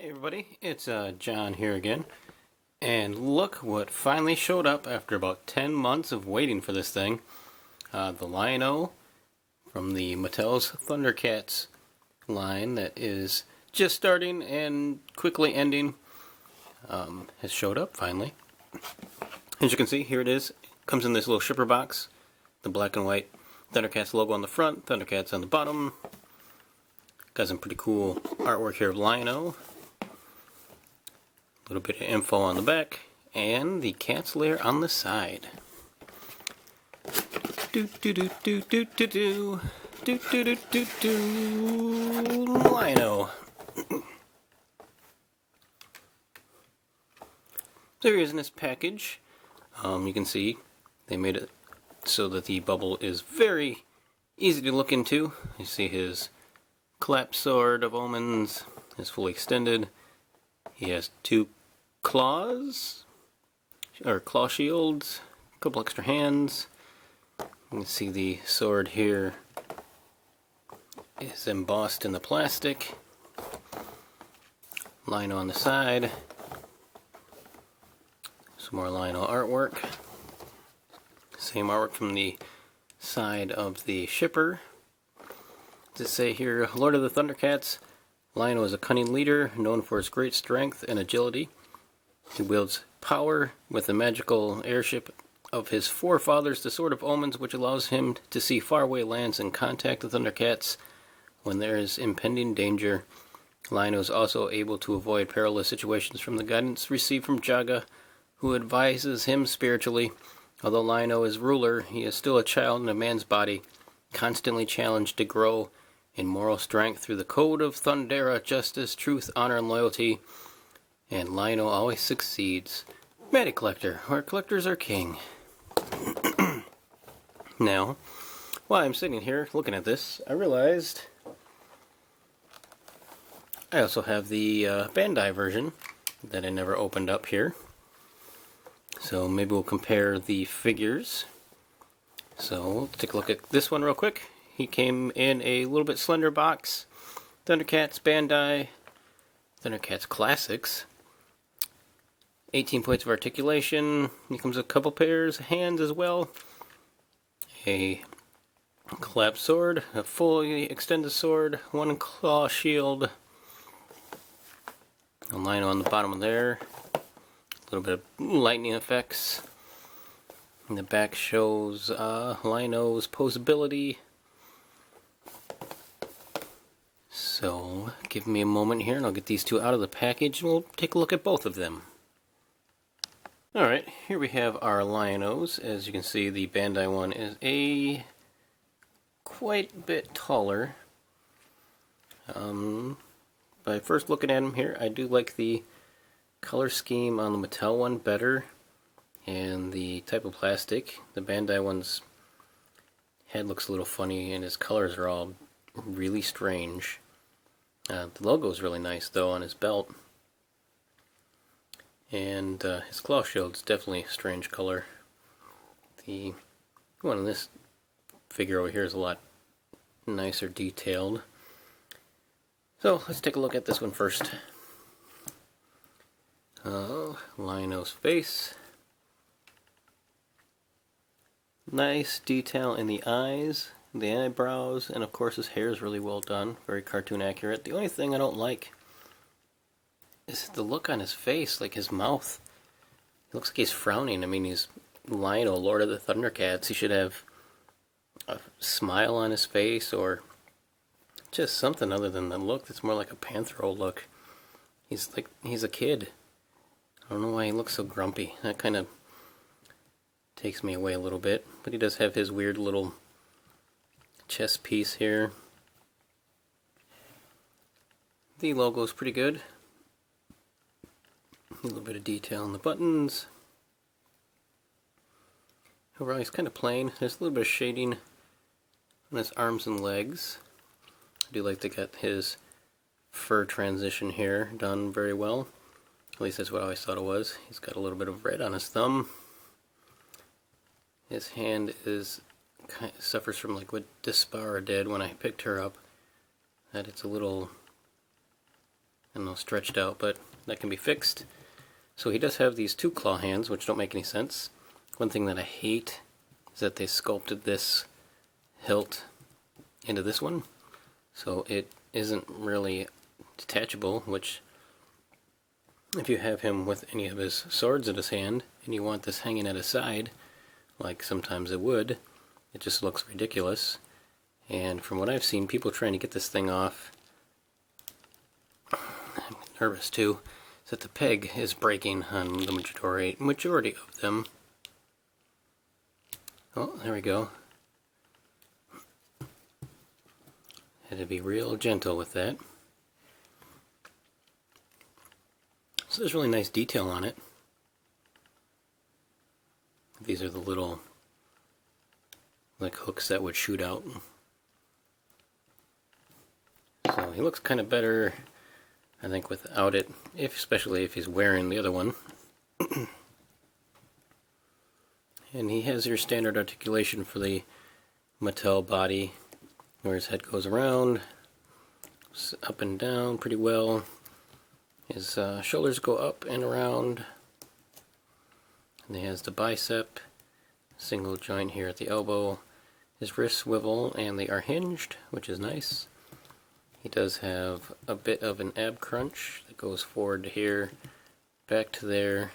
Hey everybody, it's John here again, and look what finally showed up after about 10 months of waiting for this thing. The Lion-o from the Mattel's Thundercats line that is just starting and quickly ending has showed up finally. As you can see, here it is. It comes in this little shipper box, the black and white Thundercats logo on the front, Thundercats on the bottom. Got some pretty cool artwork here of Lion-o. A little bit of info on the back, and the cat's lair on the side. Do do do do do do do do do do do do Lion-o. So here is in this package. You can see they made it so that the bubble is very easy to look into. You see his collapsed sword of omens is fully extended. He has two claws, or claw shields, a couple extra hands. You can see the sword here is embossed in the plastic. Lion-o on the side. Some more Lion-o artwork. Same artwork from the side of the shipper. To say here, Lord of the Thundercats, Lion-o is a cunning leader known for his great strength and agility. He wields power with the magical airship of his forefathers, the Sword of Omens, which allows him to see faraway lands and contact the Thundercats when there is impending danger. Lion-o is also able to avoid perilous situations from the guidance received from Jaga, who advises him spiritually. Although Lion-o is ruler, he is still a child in a man's body, constantly challenged to grow in moral strength through the code of Thundera, justice, truth, honor, and loyalty. And Lion-o always succeeds. Matty Collector, where collectors are king. Now, while I'm sitting here looking at this, I realized I also have the Bandai version that I never opened up here. So maybe we'll compare the figures. So let's take a look at this one real quick. He came in a little bit slender box. Thundercats, Bandai, Thundercats Classics. 18 points of articulation. He comes with a couple pairs of hands as well. A collapsed sword, a fully extended sword, one claw shield. A Lion-o on the bottom there. A little bit of lightning effects. And the back shows Lion-o's posability. So, give me a moment here and I'll get these two out of the package and we'll take a look at both of them. Alright, here we have our Lion-o's. As you can see, the Bandai one is a quite bit taller. By first looking at him here, I do like the color scheme on the Mattel one better, and the type of plastic. The Bandai one's head looks a little funny and his colors are all really strange. The logo is really nice though on his belt. And his claw shield's definitely a strange color. The one in this figure over here is a lot nicer detailed. So let's take a look at this one first. Lion-o's face. Nice detail in the eyes, the eyebrows, and of course his hair is really well done, very cartoon accurate. The only thing I don't like is the look on his face, like his mouth. It looks like he's frowning. I mean, he's Lion-o, Lord of the Thundercats. He should have a smile on his face or just something other than the look that's more like a Panthro look. He's a kid. I don't know why he looks so grumpy. That kind of takes me away a little bit. But he does have his weird little chest piece here. The logo is pretty good. A little bit of detail on the buttons. Overall, he's kind of plain. There's a little bit of shading on his arms and legs. I do like to get his fur transition here done very well. At least that's what I always thought it was. He's got a little bit of red on his thumb. His hand suffers from like what Dispara did when I picked her up. That it's a little and they're stretched out, but that can be fixed. So he does have these two claw hands, which don't make any sense. One thing that I hate is that they sculpted this hilt into this one, so it isn't really detachable, which if you have him with any of his swords in his hand and you want this hanging at his side, like sometimes it would, it just looks ridiculous. And from what I've seen, people trying to get this thing off, I'm nervous too, is that the peg is breaking on the majority of them. Oh, there we go. Had to be real gentle with that. So there's really nice detail on it. These are the little like hooks that would shoot out. So he looks kind of better, I think, without it, especially if he's wearing the other one. And he has your standard articulation for the Mattel body, where his head goes around, up and down pretty well. His shoulders go up and around. And he has the bicep, single joint here at the elbow. His wrists swivel and they are hinged, which is nice. He does have a bit of an ab crunch that goes forward to here, back to there.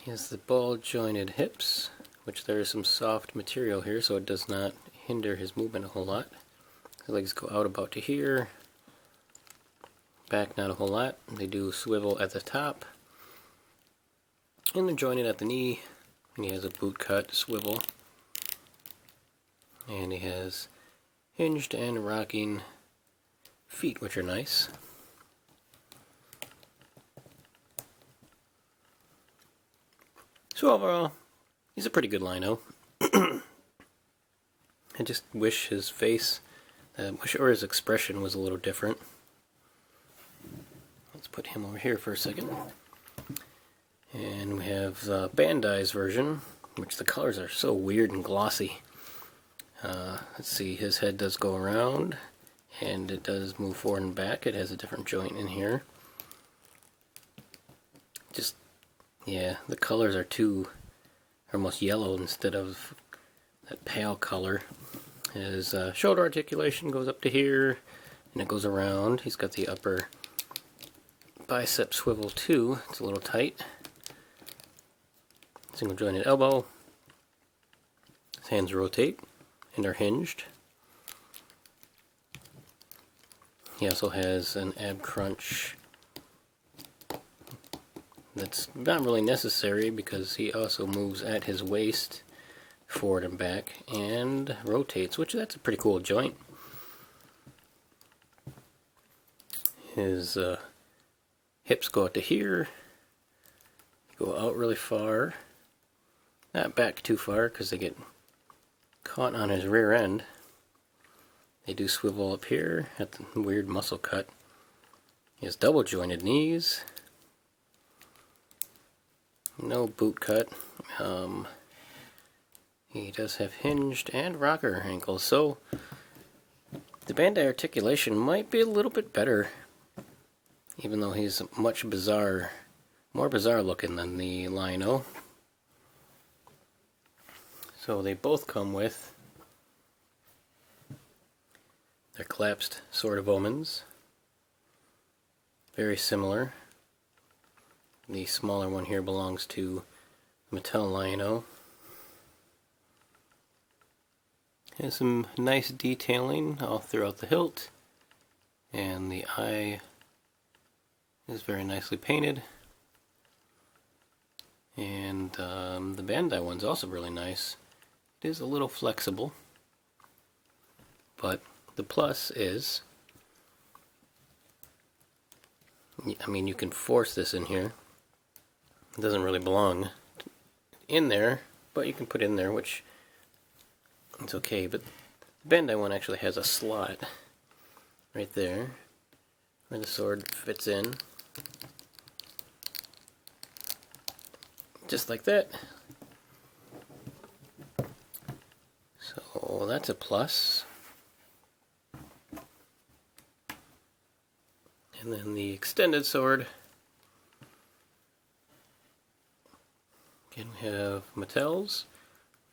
He has the ball jointed hips, which there is some soft material here, so it does not hinder his movement a whole lot. His legs go out about to here. Back not a whole lot. They do swivel at the top. And they're jointed at the knee. And he has a boot cut swivel. And he has hinged and rocking feet, which are nice. So overall, he's a pretty good Lion-o. I just wish his face, or his expression was a little different. Let's put him over here for a second. And we have Bandai's version, which the colors are so weird and glossy. Let's see, his head does go around, and it does move forward and back. It has a different joint in here. Just, yeah, the colors are almost yellow instead of that pale color. His shoulder articulation goes up to here, and it goes around. He's got the upper bicep swivel too. It's a little tight. Single jointed elbow. His hands rotate and are hinged. He also has an ab crunch that's not really necessary because he also moves at his waist forward and back and rotates, which that's a pretty cool joint. His hips go out to here, go out really far, not back too far because they get caught on his rear end. They do swivel up here at the weird muscle cut. He has double jointed knees, no boot cut. He does have hinged and rocker ankles, so the Bandai articulation might be a little bit better, even though he's more bizarre looking than the Lion-o. So they both come with their collapsed Sword of Omens. Very similar. The smaller one here belongs to Mattel Lion-o. Has some nice detailing all throughout the hilt, and the eye is very nicely painted. And the Bandai one's also really nice. It is a little flexible, but the plus is, I mean, you can force this in here. It doesn't really belong in there, but you can put it in there, which it's okay. But the Bandai one actually has a slot right there where the sword fits in, just like that. So that's a plus. And then the extended sword. Again, we have Mattel's,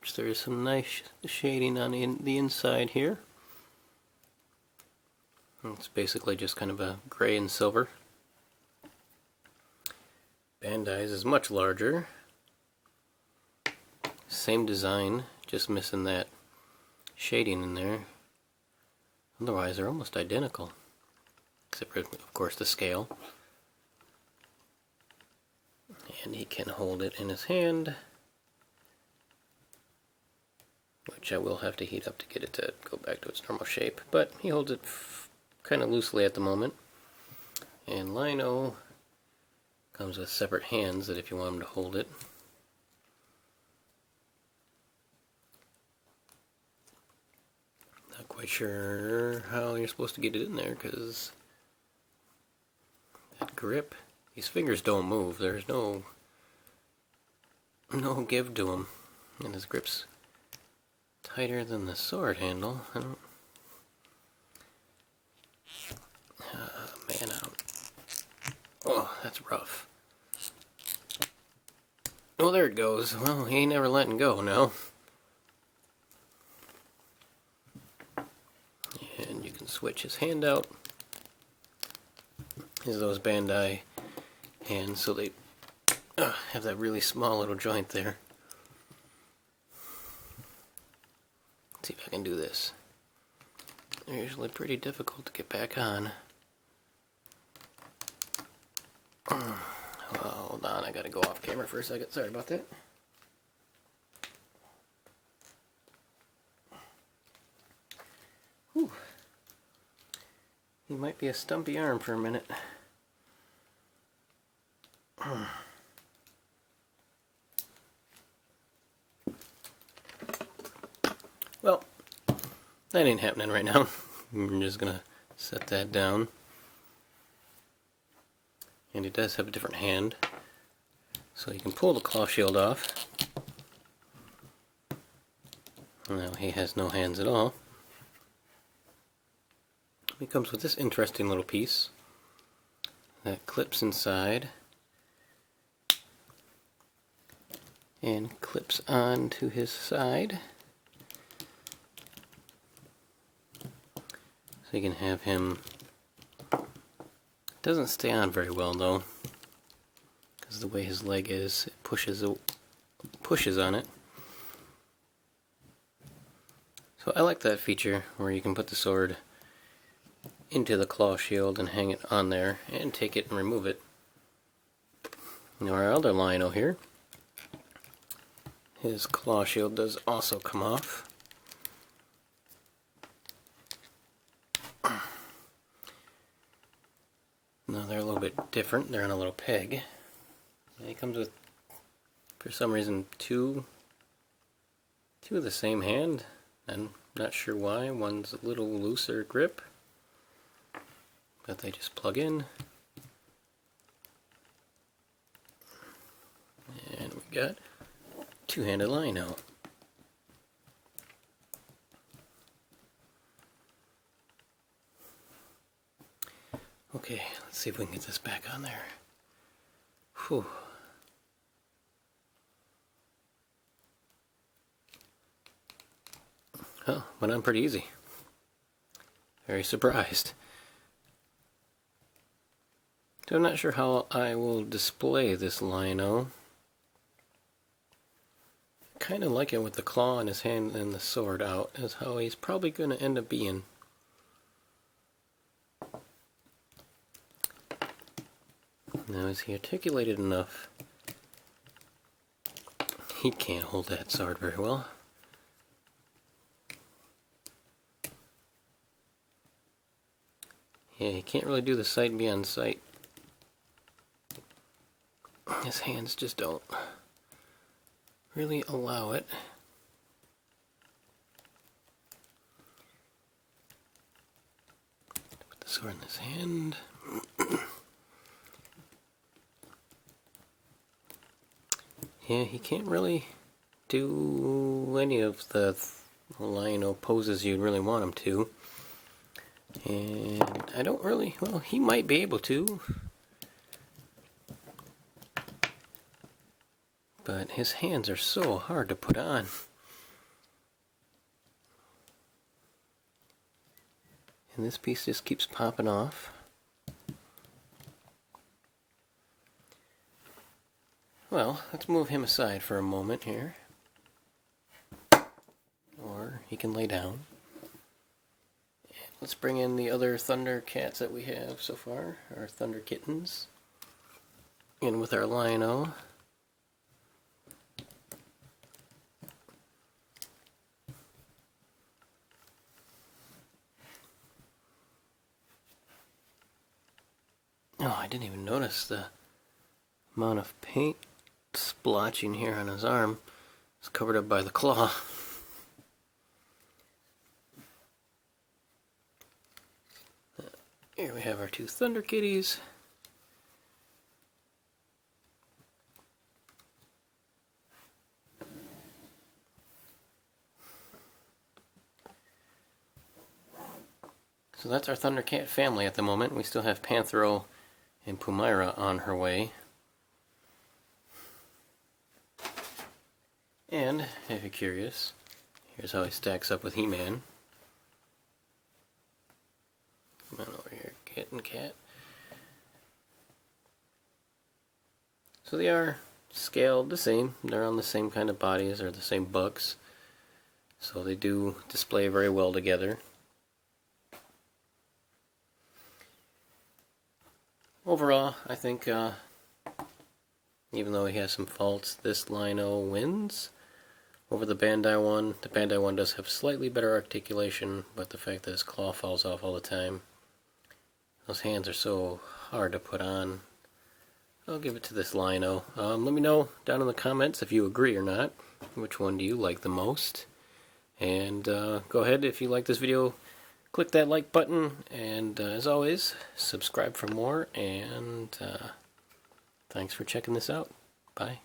which there is some nice shading on the inside here. It's basically just kind of a gray and silver. Bandai's is much larger. Same design, just missing that shading in there. Otherwise, they're almost identical. Except for, of course, the scale. And he can hold it in his hand, which I will have to heat up to get it to go back to its normal shape. But he holds it kind of loosely at the moment. And Lion-o comes with separate hands that if you want him to hold it. Not quite sure how you're supposed to get it in there because that grip, these fingers don't move. There's no give to them. And his grip's tighter than the sword handle. Man, oh, that's rough. Oh, there it goes. Well, he ain't never letting go now. And you can switch his hand out. These are those Bandai hands, so they have that really small little joint there. Let's see if I can do this. They're usually pretty difficult to get back on. Hold on, I gotta go off camera for a second. Sorry about that. Whew. He might be a stumpy arm for a minute. Well, that ain't happening right now. I'm just gonna set that down. And he does have a different hand. So you can pull the claw shield off. Now he has no hands at all. He comes with this interesting little piece that clips inside and clips onto his side. So you can have him. Doesn't stay on very well though, because the way his leg is, it pushes on it. So I like that feature where you can put the sword into the claw shield and hang it on there and take it and remove it. Now our other Lion-o here, his claw shield does also come off. Now they're a little bit different. They're on a little peg. And he comes with, for some reason, two of the same hand. I'm not sure why. One's a little looser grip, but they just plug in. And we got two-handed Lion-o. Okay, let's see if we can get this back on there. Whew. Oh, went on pretty easy. Very surprised. So I'm not sure how I will display this Lion-o. Kind of like it with the claw in his hand and the sword out, is how he's probably going to end up being. Now, is he articulated enough? He can't hold that sword very well. Yeah, he can't really do the sight beyond sight. His hands just don't really allow it. Put the sword in his hand. Yeah, he can't really do any of the Lion-o poses you'd really want him to. And I don't really, well, he might be able to. But his hands are so hard to put on. And this piece just keeps popping off. Well, let's move him aside for a moment here. Or he can lay down. Let's bring in the other Thundercats that we have so far, our Thunder Kittens. In with our Lion-o. Oh, I didn't even notice the amount of paint splotching here on his arm. It's covered up by the claw. Here we have our two Thunder Kitties. So that's our Thundercat family at the moment. We still have Panthro and Pumira on her way. And, if you're curious, here's how he stacks up with He-Man. Come on over here, Kitten Cat. So they are scaled the same. They're on the same kind of bodies, or the same bucks. So they do display very well together. Overall, I think, even though he has some faults, this Lion-o wins over the Bandai one. The Bandai one does have slightly better articulation, but the fact that his claw falls off all the time, those hands are so hard to put on. I'll give it to this Lion-o. Let me know down in the comments if you agree or not. Which one do you like the most? And go ahead, if you like this video, click that like button, and as always, subscribe for more, and thanks for checking this out. Bye.